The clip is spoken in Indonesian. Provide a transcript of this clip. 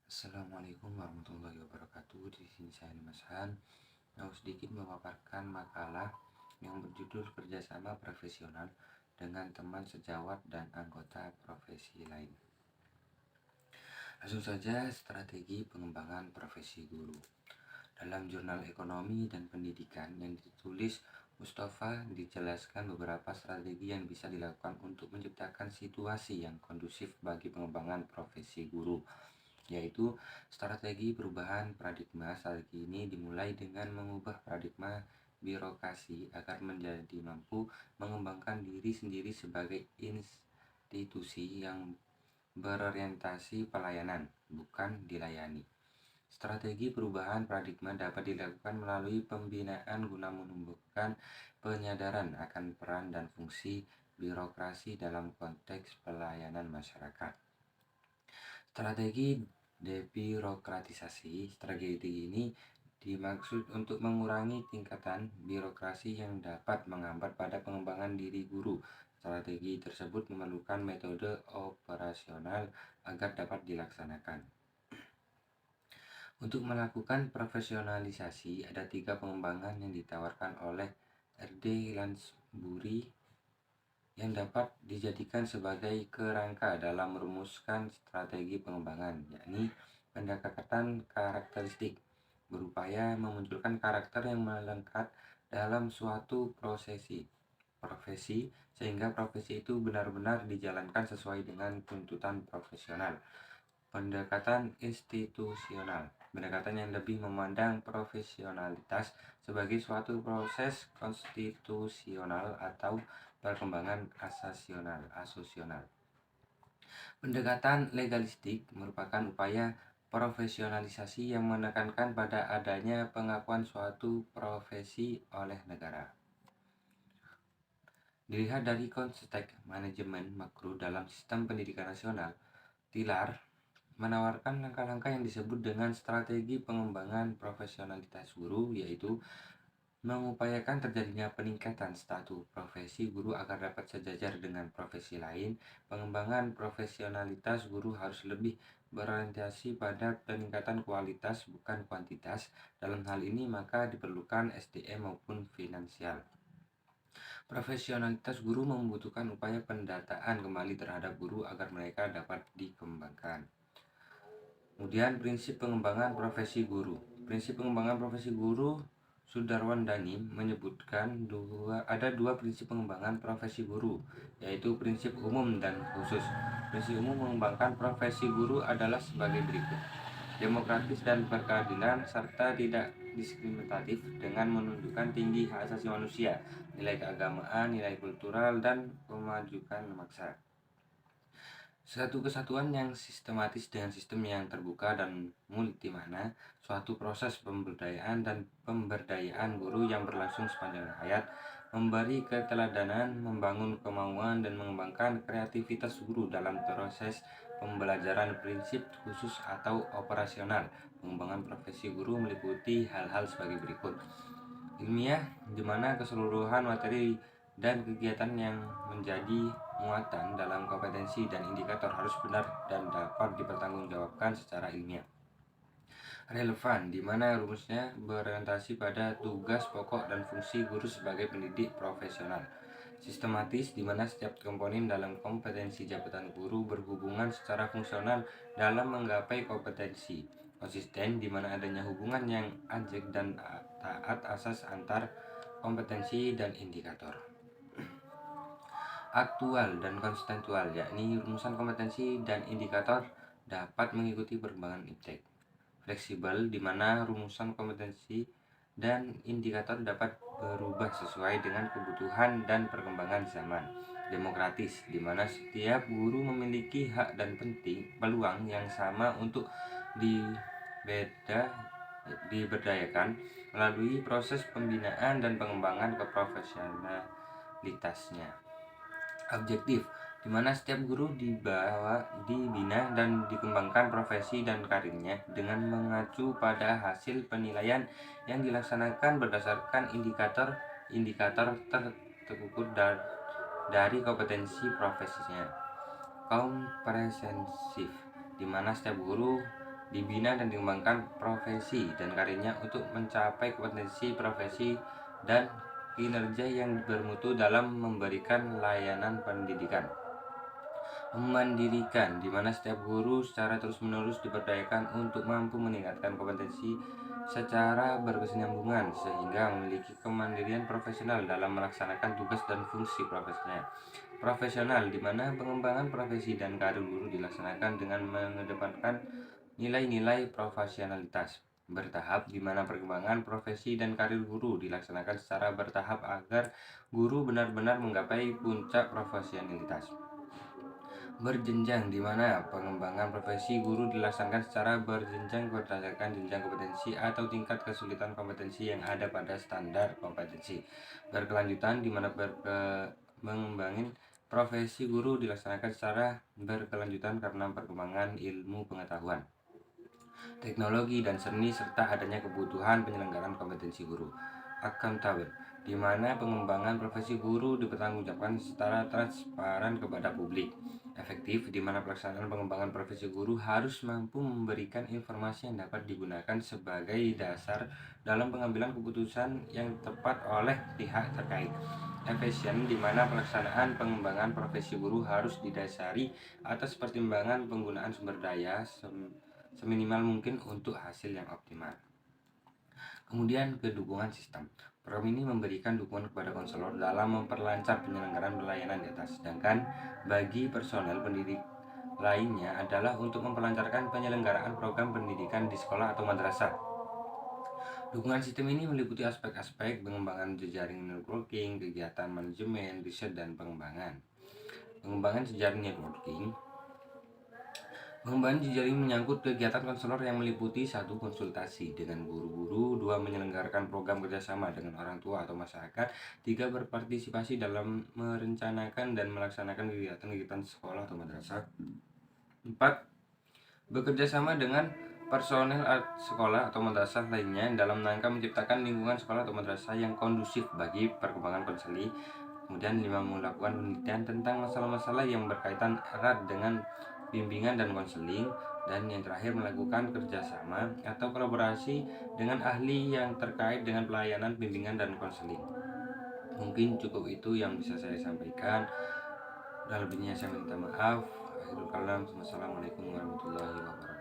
Assalamualaikum warahmatullahi wabarakatuh. Di sini saya Dimas Han. Mau sedikit memaparkan makalah yang berjudul Kerjasama Profesional dengan Teman Sejawat dan Anggota Profesi Lain. Langsung saja, strategi pengembangan profesi guru. Dalam jurnal ekonomi dan pendidikan yang ditulis Mustafa, dijelaskan beberapa strategi yang bisa dilakukan untuk menciptakan situasi yang kondusif bagi pengembangan profesi guru, yaitu strategi perubahan paradigma. Strategi ini dimulai dengan mengubah paradigma birokrasi agar menjadi mampu mengembangkan diri sendiri sebagai institusi yang berorientasi pelayanan, bukan dilayani. Strategi perubahan paradigma dapat dilakukan melalui pembinaan guna menumbuhkan penyadaran akan peran dan fungsi birokrasi dalam konteks pelayanan masyarakat. Strategi debirokratisasi. Strategi ini dimaksud untuk mengurangi tingkatan birokrasi yang dapat menghambat pada pengembangan diri guru. Strategi tersebut memerlukan metode operasional agar dapat dilaksanakan. Untuk melakukan profesionalisasi, ada 3 pengembangan yang ditawarkan oleh R.D. Lansbury yang dapat dijadikan sebagai kerangka dalam merumuskan strategi pengembangan, yakni pendekatan karakteristik, berupaya memunculkan karakter yang melekat dalam suatu profesi sehingga profesi itu benar-benar dijalankan sesuai dengan tuntutan profesional. Pendekatan institusional, pendekatan yang lebih memandang profesionalitas sebagai suatu proses konstitusional atau perkembangan asosional. Pendekatan legalistik merupakan upaya profesionalisasi yang menekankan pada adanya pengakuan suatu profesi oleh negara. Dilihat dari konteks manajemen makro dalam sistem pendidikan nasional, TILAR menawarkan langkah-langkah yang disebut dengan strategi pengembangan profesionalitas guru, yaitu mengupayakan terjadinya peningkatan status profesi guru agar dapat sejajar dengan profesi lain. Pengembangan profesionalitas guru harus lebih berorientasi pada peningkatan kualitas bukan kuantitas. Dalam hal ini maka diperlukan SDM maupun finansial. Profesionalitas guru membutuhkan upaya pendataan kembali terhadap guru agar mereka dapat dikembangkan. Kemudian prinsip pengembangan profesi guru. Prinsip pengembangan profesi guru, Sudarwandani menyebutkan ada dua prinsip pengembangan profesi guru, yaitu prinsip umum dan khusus. Prinsip umum mengembangkan profesi guru adalah sebagai berikut: demokratis dan berkeadilan serta tidak diskriminatif dengan menunjukkan tinggi hak asasi manusia, nilai keagamaan, nilai kultural, dan pemajukan maksa. Satu kesatuan yang sistematis dengan sistem yang terbuka dan multimakna, suatu proses pemberdayaan dan pemberdayaan guru yang berlangsung sepanjang hayat, memberi keteladanan, membangun kemauan dan mengembangkan kreativitas guru dalam proses pembelajaran. Prinsip khusus atau operasional pengembangan profesi guru meliputi hal-hal sebagai berikut: ilmiah, di mana keseluruhan materi dan kegiatan yang menjadi muatan dalam kompetensi dan indikator harus benar dan dapat dipertanggungjawabkan secara ilmiah. Relevan, di mana rumusnya berorientasi pada tugas pokok dan fungsi guru sebagai pendidik profesional. Sistematis, di mana setiap komponen dalam kompetensi jabatan guru berhubungan secara fungsional dalam menggapai kompetensi. Konsisten, di mana adanya hubungan yang ajek dan taat asas antar kompetensi dan indikator. Aktual dan kontekstual, yakni rumusan kompetensi dan indikator dapat mengikuti perkembangan iptek. Fleksibel, di mana rumusan kompetensi dan indikator dapat berubah sesuai dengan kebutuhan dan perkembangan zaman. Demokratis, di mana setiap guru memiliki hak dan peluang yang sama untuk diberdayakan melalui proses pembinaan dan pengembangan keprofesionalitasnya. Objektif, di mana setiap guru dibina dan dikembangkan profesi dan karirnya dengan mengacu pada hasil penilaian yang dilaksanakan berdasarkan indikator terukur dari kompetensi profesinya. Komprehensif, di mana setiap guru dibina dan dikembangkan profesi dan karirnya untuk mencapai kompetensi profesi dan kinerja yang bermutu dalam memberikan layanan pendidikan. Memandirikan, di mana setiap guru secara terus-menerus diberdayakan untuk mampu meningkatkan kompetensi secara berkesinambungan sehingga memiliki kemandirian profesional dalam melaksanakan tugas dan fungsi profesinya. Profesional, di mana pengembangan profesi dan karir guru dilaksanakan dengan mengedepankan nilai-nilai profesionalitas. Bertahap, di mana perkembangan profesi dan karir guru dilaksanakan secara bertahap agar guru benar-benar menggapai puncak profesionalitas. Berjenjang, di mana pengembangan profesi guru dilaksanakan secara berjenjang berdasarkan jenjang kompetensi atau tingkat kesulitan kompetensi yang ada pada standar kompetensi. Berkelanjutan, di mana mengembangin profesi guru dilaksanakan secara berkelanjutan karena perkembangan ilmu pengetahuan, teknologi dan seni serta adanya kebutuhan penyelenggaraan kompetensi guru. Accountable, di mana pengembangan profesi guru dipertanggungjawabkan secara transparan kepada publik. Efektif, di mana pelaksanaan pengembangan profesi guru harus mampu memberikan informasi yang dapat digunakan sebagai dasar dalam pengambilan keputusan yang tepat oleh pihak terkait. Efisien, di mana pelaksanaan pengembangan profesi guru harus didasari atas pertimbangan penggunaan sumber daya seminimal mungkin untuk hasil yang optimal. Kemudian dukungan sistem. Program ini memberikan dukungan kepada konselor dalam memperlancar penyelenggaraan pelayanan di atas. Sedangkan bagi personel pendidik lainnya adalah untuk memperlancarkan penyelenggaraan program pendidikan di sekolah atau madrasah. Dukungan sistem ini meliputi aspek-aspek pengembangan jejaring networking, kegiatan manajemen, riset, dan pengembangan. Pengembangan jejaring networking. Pengembangan jejaring menyangkut kegiatan konselor yang meliputi 1. Konsultasi dengan guru-guru, 2. Menyelenggarakan program kerjasama dengan orang tua atau masyarakat, 3. Berpartisipasi dalam merencanakan dan melaksanakan kegiatan-kegiatan sekolah atau madrasah, 4. Bekerjasama dengan personel sekolah atau madrasah lainnya dalam rangka menciptakan lingkungan sekolah atau madrasah yang kondusif bagi perkembangan konseli. Kemudian 5. Melakukan penelitian tentang masalah-masalah yang berkaitan erat dengan bimbingan dan konseling, dan yang terakhir melakukan kerjasama atau kolaborasi dengan ahli yang terkait dengan pelayanan bimbingan dan konseling. Mungkin cukup itu yang bisa saya sampaikan, dan lebihnya saya minta maaf. Akhirul kalam, wassalamualaikum warahmatullahi wabarakatuh.